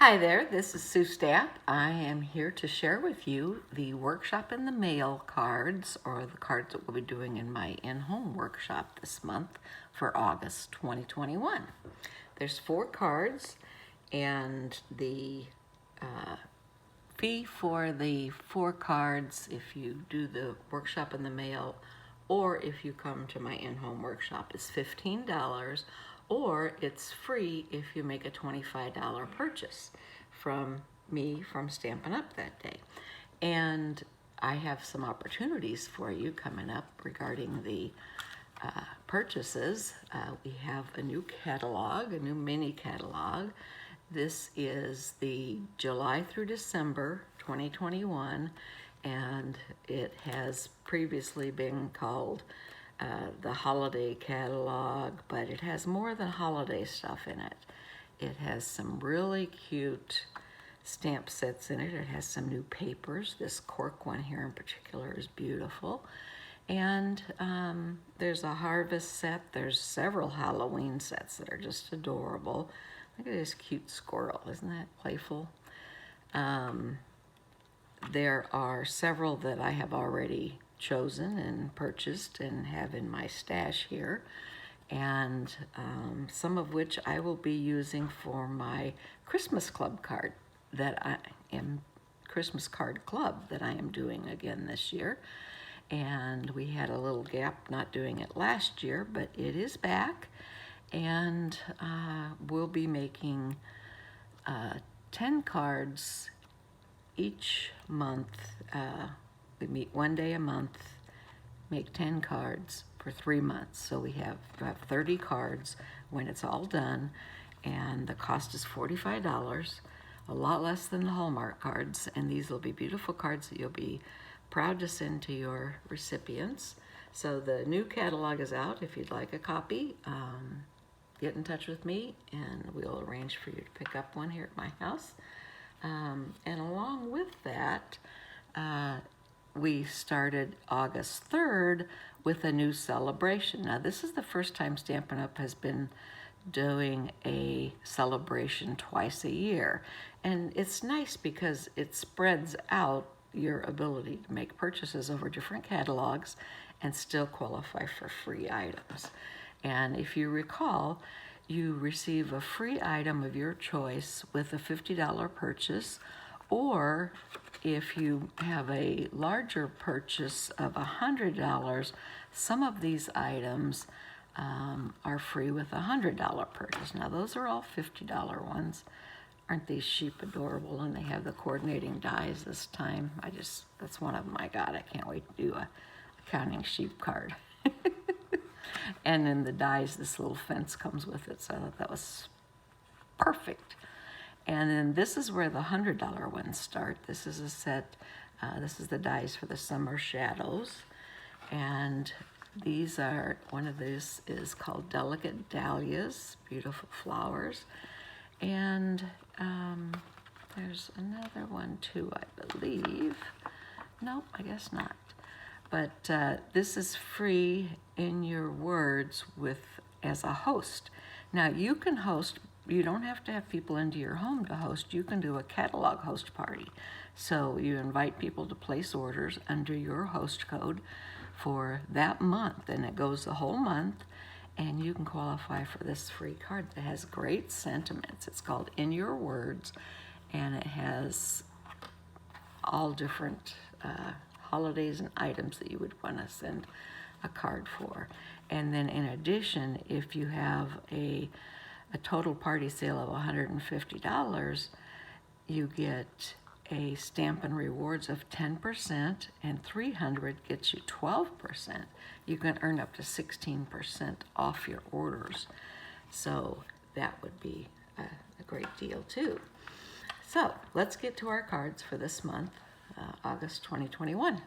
Hi there, this is Sue Stapp. I am here to share with you the workshop in the mail cards, or the cards that we'll be doing in my in-home workshop this month for August 2021. There's 4 cards, and the fee for the 4 cards, if you do the workshop in the mail or if you come to my in-home workshop, is $15, or it's free if you make a $25 purchase from me from Stampin' Up! That day. And I have some opportunities for you coming up regarding the purchases. We have a new catalog, a new mini catalog. This is the July through December 2021, and it has previously been called the holiday catalog, but it has more than holiday stuff in it. It has some really cute stamp sets in it. It has some new papers. This cork one here in particular is beautiful. And there's a harvest set. There's several Halloween sets that are just adorable. Look at this cute squirrel. Isn't that playful? There are several that I have already chosen and purchased and have in my stash here, and some of which I will be using for my Christmas Club card Christmas card club that I am doing again this year. And we had a little gap not doing it last year, but it is back, and we'll be making 10 cards each month. We meet one day a month, make 10 cards for 3 months. So we have 30 cards when it's all done, and the cost is $45, a lot less than the Hallmark cards. And these will be beautiful cards that you'll be proud to send to your recipients. So the new catalog is out. If you'd like a copy, get in touch with me and we'll arrange for you to pick up one here at my house. And along with that, we started August 3rd with a new celebration. Now, this is the first time Stampin' Up! Has been doing a celebration twice a year. And it's nice because it spreads out your ability to make purchases over different catalogs and still qualify for free items. And if you recall, you receive a free item of your choice with a $50 purchase, or if you have a larger purchase of $100, some of these items are free with a $100 purchase. Now, those are all $50 ones. Aren't these sheep adorable? And they have the coordinating dies this time. That's one of them I got. I can't wait to do a counting sheep card. And then the dies, this little fence comes with it, so I thought that was perfect. And then this is where the $100 ones start. This is a set, this is the dies for the Summer Shadows. And one of these is called Delicate Dahlias, beautiful flowers. And there's another one too, I believe. Nope, I guess not. But this is free in your words as a host. Now, you can host. You don't have to have people into your home to host. You can do a catalog host party. So you invite people to place orders under your host code for that month, and it goes the whole month, and you can qualify for this free card that has great sentiments. It's called In Your Words, and it has all different holidays and items that you would want to send a card for. And then in addition, if you have a total party sale of $150, you get a Stampin' Rewards of 10%, and 300 gets you 12%. You can earn up to 16% off your orders. So that would be a great deal too. So let's get to our cards for this month, August 2021.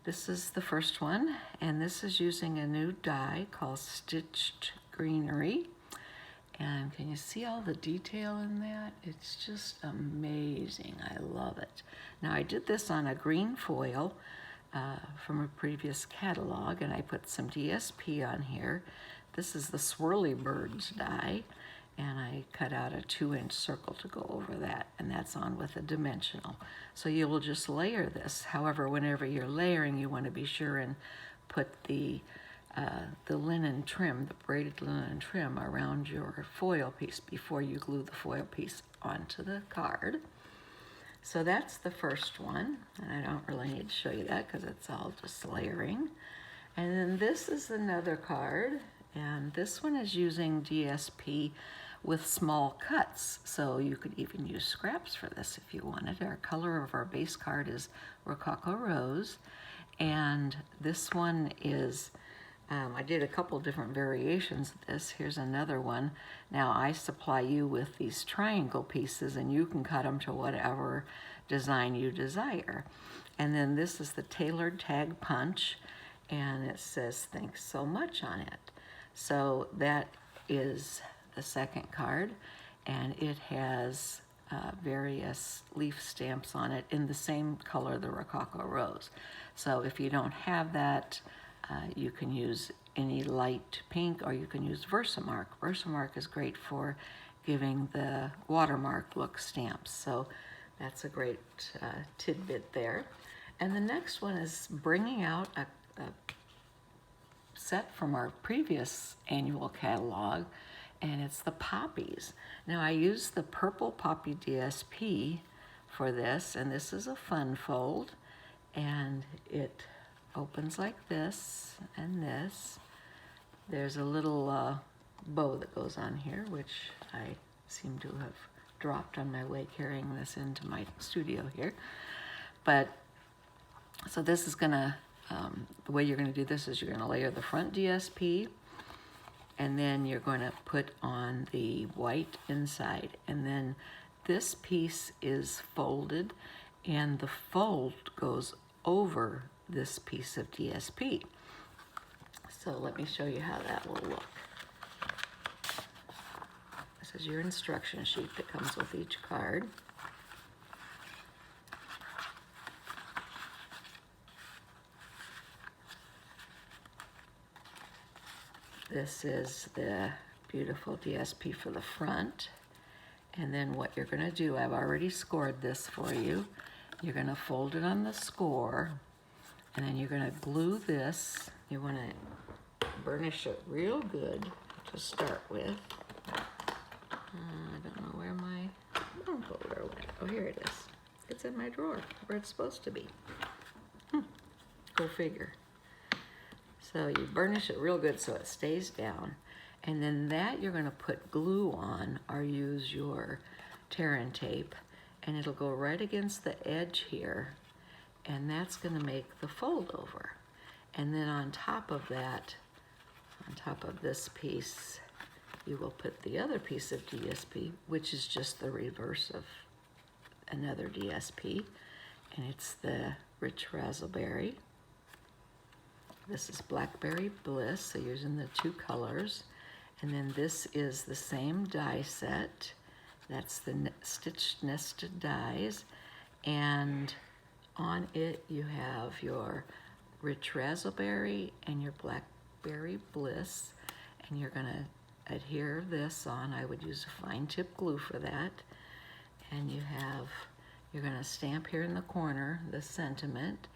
This is the first one, and this is using a new die called Stitched Greenery. And can you see all the detail in that? It's just amazing. I love it. Now, I did this on a green foil from a previous catalog, and I put some DSP on here. This is the Swirly Birds die, and I cut out a 2-inch circle to go over that, and that's on with a dimensional. So you will just layer this. However, whenever you're layering, you want to be sure and put the linen trim, the braided linen trim around your foil piece before you glue the foil piece onto the card. So that's the first one, and I don't really need to show you that because it's all just layering. And then this is another card, and this one is using DSP with small cuts, so you could even use scraps for this if you wanted. Our color of our base card is Rococo Rose, and this one is, I did a couple different variations of this. Here's another one. Now I supply you with these triangle pieces, and you can cut them to whatever design you desire. And then this is the tailored tag punch, and it says thanks so much on it. So that is the second card, and it has various leaf stamps on it in the same color, the Rococo Rose. So if you don't have that, you can use any light pink, or you can use Versamark. Versamark is great for giving the watermark look stamps. So that's a great tidbit there. And the next one is bringing out a set from our previous annual catalog, and it's the poppies. Now I used the purple poppy DSP for this, and this is a fun fold, and it opens like this and this. There's a little bow that goes on here, which I seem to have dropped on my way carrying this into my studio here. But so this is gonna, the way you're gonna do this is you're gonna layer the front DSP, and then you're going to put on the white inside, and then this piece is folded, and the fold goes over this piece of DSP. So let me show you how that will look. This is your instruction sheet that comes with each card. This is the beautiful DSP for the front. And then what you're going to do, I've already scored this for you. You're going to fold it on the score, and then you're going to glue this. You want to burnish it real good to start with. I don't know where my bone folder went. Oh, here it is. It's in my drawer where it's supposed to be. Go figure. So you burnish it real good so it stays down, and then that you're going to put glue on, or use your tear-in tape, and it'll go right against the edge here, and that's going to make the fold over. And then on top of that, on top of this piece, you will put the other piece of DSP, which is just the reverse of another DSP, and it's the Rich Razzleberry. This is Blackberry Bliss, so you're using the two colors. And then this is the same die set. That's the stitched nested dies. And on it you have your Rich Razzleberry and your Blackberry Bliss. And you're gonna adhere this on. I would use a fine tip glue for that. And you're gonna stamp here in the corner the sentiment.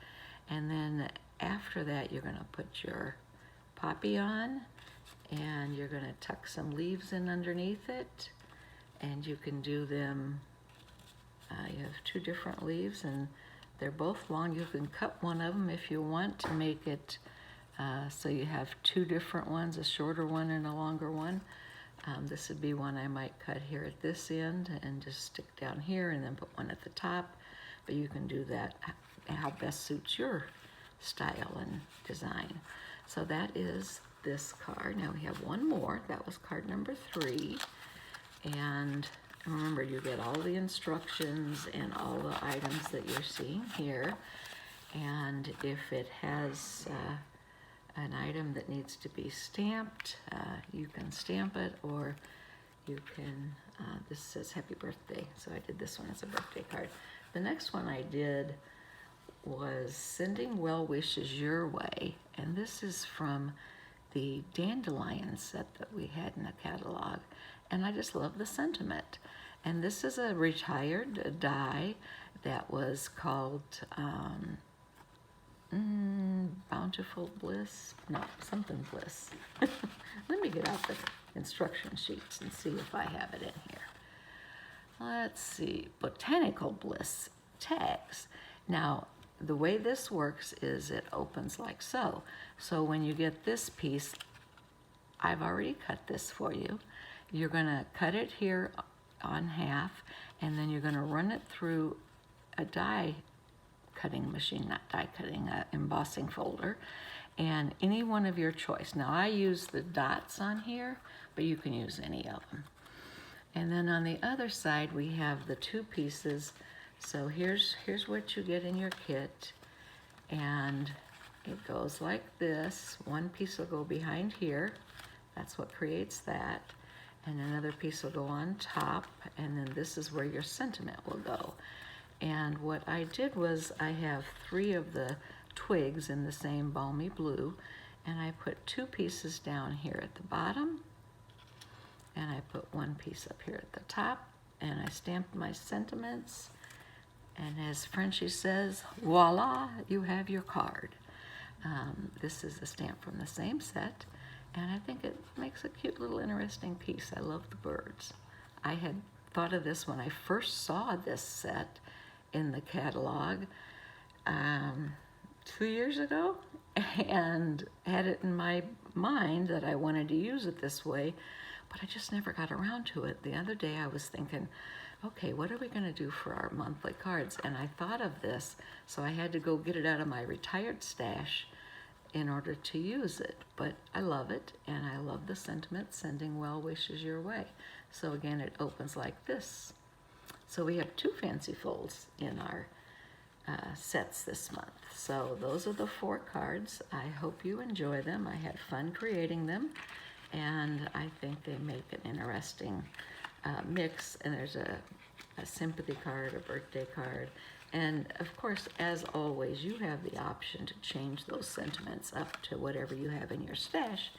And then after that, you're going to put your poppy on, and you're going to tuck some leaves in underneath it, and you can do them, you have two different leaves, and they're both long. You can cut one of them if you want to make it so you have two different ones, a shorter one and a longer one. This would be one I might cut here at this end and just stick down here, and then put one at the top, but you can do that how best suits your style and design. So that is this card. Now we have one more. That was card number 3. And remember, you get all the instructions and all the items that you're seeing here. And if it has an item that needs to be stamped, you can stamp it, or you can, this says happy birthday, so I did this one as a birthday card. The next one I did was sending well wishes your way, and this is from the dandelion set that we had in the catalog, and I just love the sentiment. And this is a retired die that was called Bountiful Bliss, no, something Bliss. Let me get out the instruction sheets and see if I have it in here. Let's see, Botanical Bliss tags. Now, the way this works is it opens like so. So when you get this piece, I've already cut this for you. You're gonna cut it here on half, and then you're gonna run it through a die cutting machine, not die cutting, embossing folder, and any one of your choice. Now I use the dots on here, but you can use any of them. And then on the other side we have the two pieces. So here's what you get in your kit, and it goes like this. One piece will go behind here, that's what creates that, and another piece will go on top, and then this is where your sentiment will go. And what I did was I have 3 of the twigs in the same balmy blue, and I put 2 pieces down here at the bottom, and I put 1 piece up here at the top, and I stamped my sentiments, and as Frenchie says, voila, you have your card. This is a stamp from the same set, and I think it makes a cute little interesting piece. I love the birds. I had thought of this when I first saw this set in the catalog 2 years ago, and had it in my mind that I wanted to use it this way, but I just never got around to it. The other day I was thinking, okay, what are we going to do for our monthly cards? And I thought of this, so I had to go get it out of my retired stash in order to use it. But I love it, and I love the sentiment, sending well wishes your way. So again, it opens like this. So we have 2 fancy folds in our sets this month. So those are the 4 cards. I hope you enjoy them. I had fun creating them, and I think they make an interesting mix. And there's a sympathy card, a birthday card, and of course, as always, you have the option to change those sentiments up to whatever you have in your stash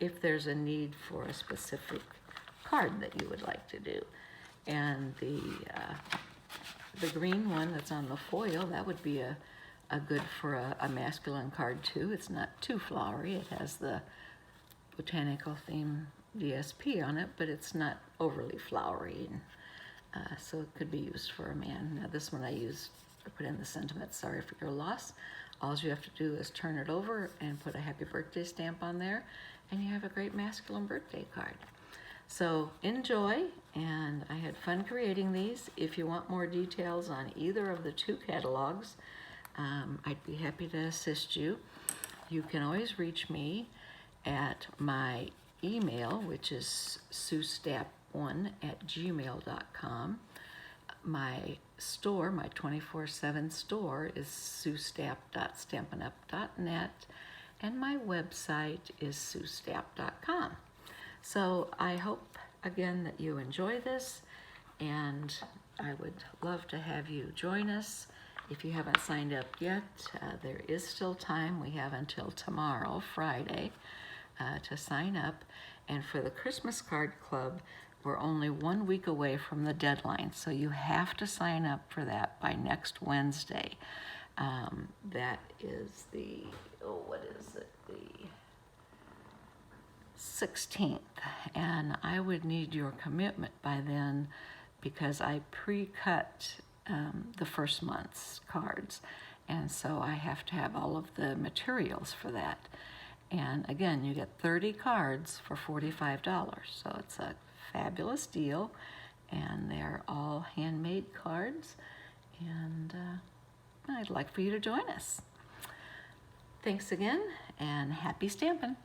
if there's a need for a specific card that you would like to do. And the green one that's on the foil, that would be a good for a masculine card too. It's not too flowery. It has the botanical theme DSP on it, but it's not overly flowery, and so it could be used for a man. Now this one I put in the sentiment, sorry for your loss. All you have to do is turn it over and put a happy birthday stamp on there, and you have a great masculine birthday card. So enjoy, and I had fun creating these. If you want more details on either of the 2 catalogs, I'd be happy to assist you. You can always reach me at my email, which is suestapp1@gmail.com. My store, my 24/7 store, is suestapp.stampinup.net, and my website is suestapp.com. So I hope again that you enjoy this, and I would love to have you join us. If you haven't signed up yet, there is still time. We have until tomorrow, Friday, to sign up. And for the Christmas Card Club, we're only 1 week away from the deadline, so you have to sign up for that by next Wednesday. That is the, what is it, the 16th, and I would need your commitment by then because I pre-cut the first month's cards, and so I have to have all of the materials for that. And again, you get 30 cards for $45, so it's a fabulous deal, and they're all handmade cards, and I'd like for you to join us. Thanks again, and happy stamping!